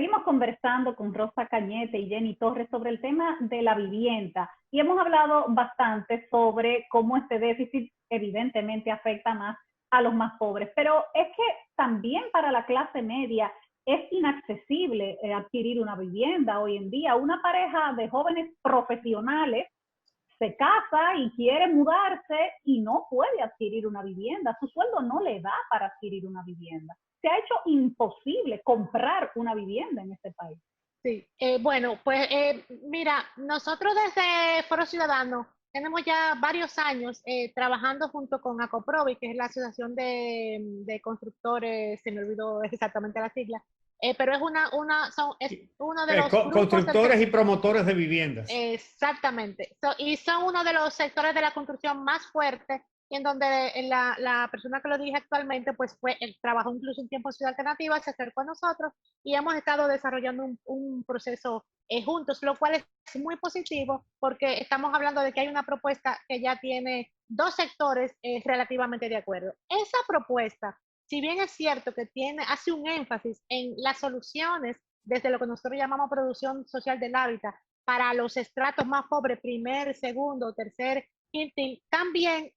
Seguimos conversando con Rosa Cañete y Jenny Torres sobre el tema de la vivienda y hemos hablado bastante sobre cómo este déficit evidentemente afecta más a los más pobres, pero es que también para la clase media es inaccesible adquirir una vivienda hoy en día. Una pareja de jóvenes profesionales se casa y quiere mudarse y no puede adquirir una vivienda. Su sueldo no le da para adquirir una vivienda. Se ha hecho imposible comprar una vivienda en este país. Sí, bueno, pues mira, nosotros desde Foro Ciudadano tenemos ya varios años trabajando junto con ACOPROVI, que es la Asociación de Constructores, se me olvidó exactamente la sigla, pero es es uno de los grupos del Constructores y sector. promotores de viviendas. Exactamente. Y son uno de los sectores de la construcción más fuertes, y en donde la persona que lo dirige actualmente, pues él trabajó incluso un tiempo en Ciudad Alternativa, se acercó a nosotros y hemos estado desarrollando un proceso juntos, lo cual es muy positivo porque estamos hablando de que hay una propuesta que ya tiene dos sectores relativamente de acuerdo. Esa propuesta, si bien es cierto que hace un énfasis en las soluciones desde lo que nosotros llamamos producción social del hábitat para los estratos más pobres, primer, segundo, tercer, quintil, también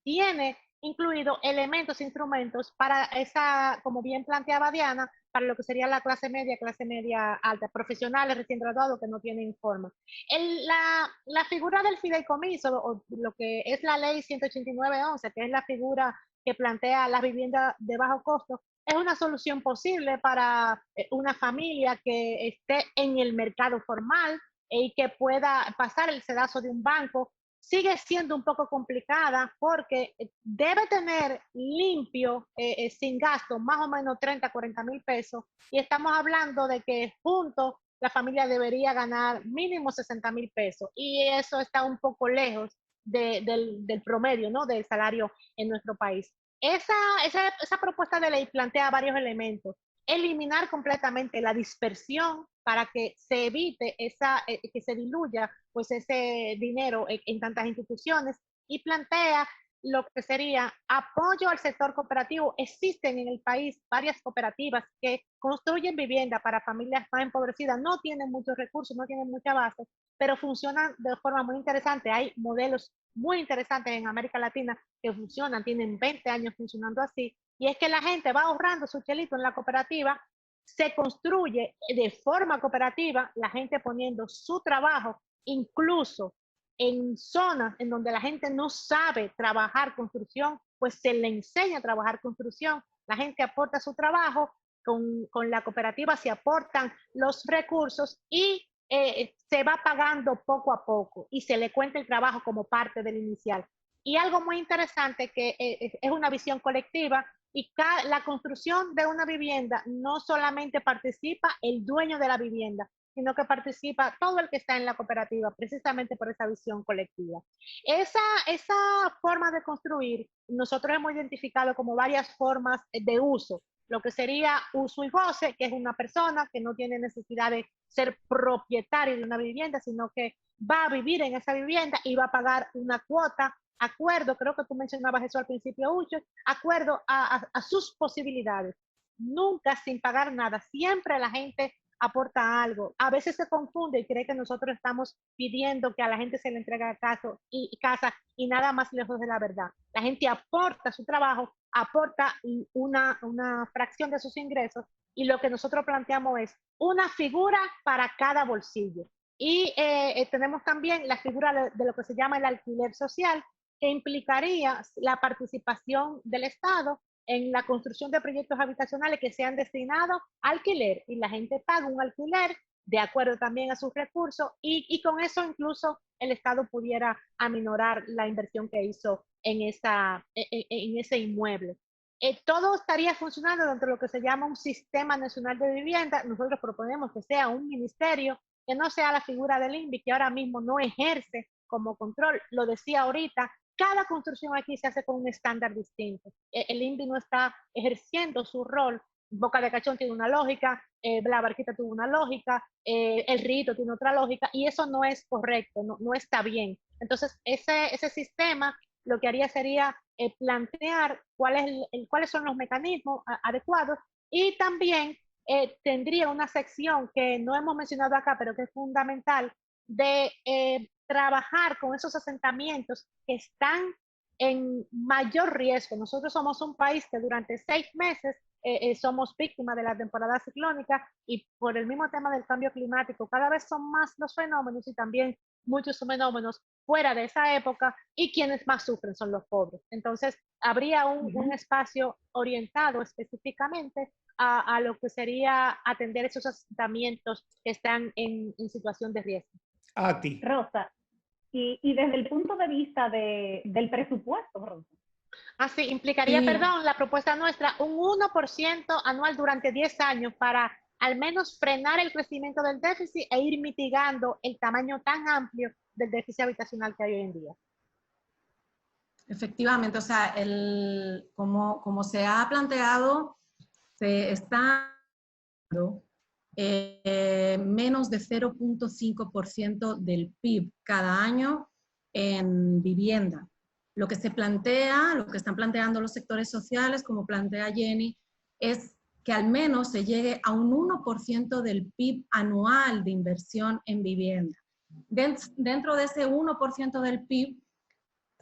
tiene incluido elementos, instrumentos para esa, como bien planteaba Diana, para lo que sería la clase media alta, profesionales recién graduados que no tienen forma. La figura del fideicomiso, o lo que es la ley 189.11, que es la figura que plantea las viviendas de bajo costo, es una solución posible para una familia que esté en el mercado formal y que pueda pasar el sedazo de un banco. Sigue siendo un poco complicada porque debe tener limpio, sin gasto, más o menos 30, 40 mil pesos. Y estamos hablando de que juntos la familia debería ganar mínimo 60.000 pesos. Y eso está un poco lejos del promedio, ¿no? Del salario en nuestro país. Esa, esa propuesta de ley plantea varios elementos. Eliminar completamente la dispersión para que se evite que se diluya pues ese dinero en tantas instituciones, y plantea lo que sería apoyo al sector cooperativo. Existen en el país varias cooperativas que construyen vivienda para familias más empobrecidas, no tienen muchos recursos, no tienen mucha base, pero funcionan de forma muy interesante. Hay modelos muy interesantes en América Latina que funcionan, tienen 20 años funcionando así, y es que la gente va ahorrando su chelito en la cooperativa, se construye de forma cooperativa, la gente poniendo su trabajo, incluso en zonas en donde la gente no sabe trabajar construcción, pues se le enseña a trabajar construcción, la gente aporta su trabajo, con la cooperativa se aportan los recursos y se va pagando poco a poco y se le cuenta el trabajo como parte del inicial. Y algo muy interesante que es una visión colectiva, y la construcción de una vivienda no solamente participa el dueño de la vivienda, sino que participa todo el que está en la cooperativa, precisamente por esa visión colectiva. Esa forma de construir, nosotros hemos identificado como varias formas de uso. Lo que sería uso y goce, que es una persona que no tiene necesidad de ser propietario de una vivienda, sino que va a vivir en esa vivienda y va a pagar una cuota, acuerdo, creo que tú mencionabas eso al principio, Ucho, acuerdo a sus posibilidades. Nunca sin pagar nada, siempre la gente aporta algo. A veces se confunde y cree que nosotros estamos pidiendo que a la gente se le entregue casa y nada más lejos de la verdad. La gente aporta su trabajo, aporta una fracción de sus ingresos, y lo que nosotros planteamos es una figura para cada bolsillo. Y tenemos también la figura de lo que se llama el alquiler social, que implicaría la participación del Estado en la construcción de proyectos habitacionales que sean destinados a alquiler, y la gente paga un alquiler de acuerdo también a sus recursos, y con eso incluso el Estado pudiera aminorar la inversión que hizo en ese inmueble. Todo estaría funcionando dentro de lo que se llama un sistema nacional de vivienda. Nosotros proponemos que sea un ministerio, que no sea la figura del INVI, que ahora mismo no ejerce como control. Lo decía ahorita, cada construcción aquí se hace con un estándar distinto. El INVI no está ejerciendo su rol. Boca de Cachón tiene una lógica, La Barquita tuvo una lógica, El Rito tiene otra lógica, y eso no es correcto, no está bien. Entonces, ese sistema lo que haría sería plantear cuáles son los mecanismos adecuados, y también tendría una sección que no hemos mencionado acá, pero que es fundamental, de trabajar con esos asentamientos que están en mayor riesgo. Nosotros somos un país que durante 6 meses somos víctimas de la temporada ciclónica y por el mismo tema del cambio climático, cada vez son más los fenómenos y también muchos fenómenos fuera de esa época y quienes más sufren son los pobres. Entonces, habría un espacio orientado específicamente a lo que sería atender esos asentamientos que están en situación de riesgo. A ti. Rosa, y desde el punto de vista del presupuesto, Rosa. Así implicaría, perdón, la propuesta nuestra, un 1% anual durante 10 años para al menos frenar el crecimiento del déficit e ir mitigando el tamaño tan amplio del déficit habitacional que hay hoy en día. Efectivamente, o sea, como se ha planteado, se está menos de 0.5% del PIB cada año en vivienda. Lo que se plantea, lo que están planteando los sectores sociales, como plantea Jenny, es que al menos se llegue a un 1% del PIB anual de inversión en vivienda. Dentro de ese 1% del PIB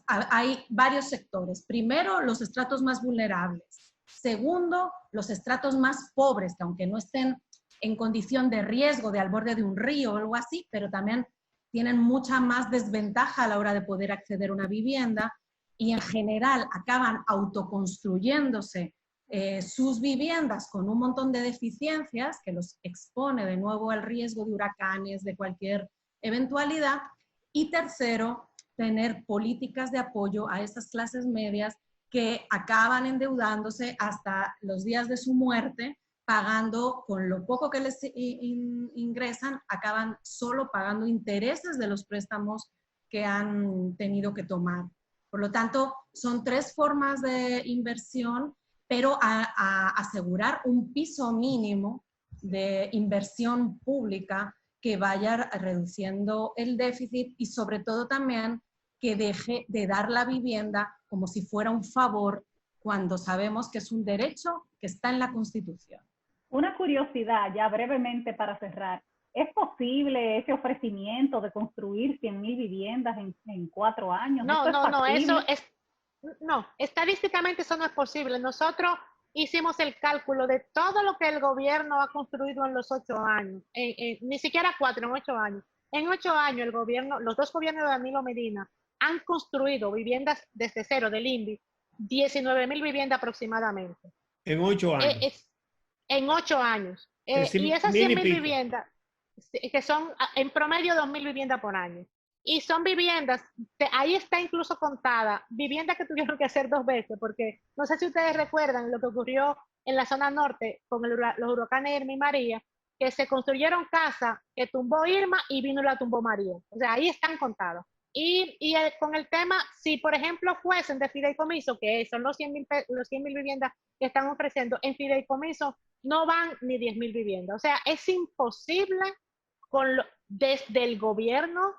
hay varios sectores. Primero, los estratos más vulnerables. Segundo, los estratos más pobres, que aunque no estén en condición de riesgo de al borde de un río o algo así, pero también tienen mucha más desventaja a la hora de poder acceder a una vivienda y en general acaban autoconstruyéndose sus viviendas con un montón de deficiencias que los expone de nuevo al riesgo de huracanes, de cualquier eventualidad. Y tercero, tener políticas de apoyo a esas clases medias que acaban endeudándose hasta los días de su muerte, pagando con lo poco que les ingresan, acaban solo pagando intereses de los préstamos que han tenido que tomar. Por lo tanto, son 3 formas de inversión, pero a asegurar un piso mínimo de inversión pública que vaya reduciendo el déficit y sobre todo también que deje de dar la vivienda como si fuera un favor cuando sabemos que es un derecho que está en la Constitución. Una curiosidad, ya brevemente para cerrar. ¿Es posible ese ofrecimiento de construir 100.000 viviendas en 4 años? No, estadísticamente eso no es posible. Nosotros hicimos el cálculo de todo lo que el gobierno ha construido en los 8 años, ni siquiera 4, en 8 años. En 8 años el gobierno, los 2 gobiernos de Danilo Medina han construido viviendas desde cero del INVI, 19.000 viviendas aproximadamente. En 8 años. En 8 años. Y esas 100.000 viviendas, que son en promedio 2.000 viviendas por año. Y son viviendas, ahí está incluso contada, viviendas que tuvieron que hacer 2 veces, porque no sé si ustedes recuerdan lo que ocurrió en la zona norte con los huracanes Irma y María, que se construyeron casas que tumbó Irma y vino y la tumbó María. O sea, ahí están contados. Y con el tema, si por ejemplo fuesen de fideicomiso, que son los 100.000 viviendas que están ofreciendo, en fideicomiso no van ni 10.000 viviendas. O sea, es imposible desde el gobierno,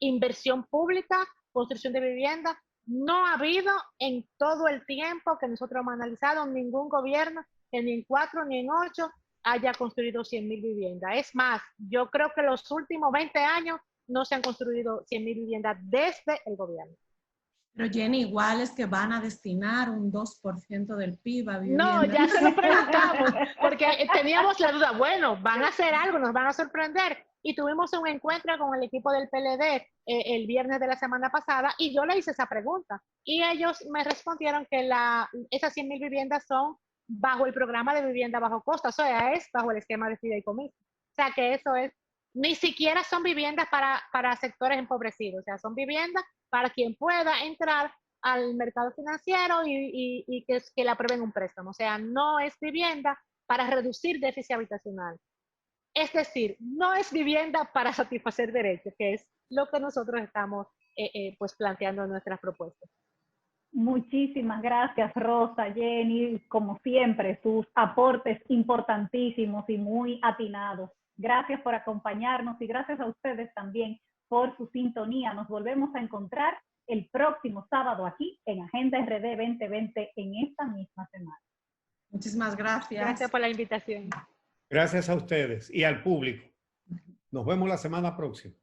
inversión pública, construcción de viviendas. No ha habido en todo el tiempo que nosotros hemos analizado ningún gobierno que ni en 4 ni en 8 haya construido 100.000 viviendas. Es más, yo creo que los últimos 20 años no se han construido 100.000 viviendas desde el gobierno. Pero Jenny, igual es que van a destinar un 2% del PIB a vivienda. No, ya se lo preguntamos, porque teníamos la duda, bueno, van a hacer algo, nos van a sorprender. Y tuvimos un encuentro con el equipo del PLD el viernes de la semana pasada y yo le hice esa pregunta. Y ellos me respondieron que esas 100.000 viviendas son bajo el programa de vivienda bajo costo, o sea, es bajo el esquema de fideicomiso. O sea, que eso es, ni siquiera son viviendas para sectores empobrecidos, o sea, son viviendas para quien pueda entrar al mercado financiero y que le aprueben un préstamo. O sea, no es vivienda para reducir déficit habitacional. Es decir, no es vivienda para satisfacer derechos, que es lo que nosotros estamos pues planteando en nuestras propuestas. Muchísimas gracias, Rosa, Jenny, como siempre, sus aportes importantísimos y muy atinados. Gracias por acompañarnos y gracias a ustedes también por su sintonía. Nos volvemos a encontrar el próximo sábado aquí en Agenda RD 2020 en esta misma semana. Muchísimas gracias. Gracias por la invitación. Gracias a ustedes y al público. Nos vemos la semana próxima.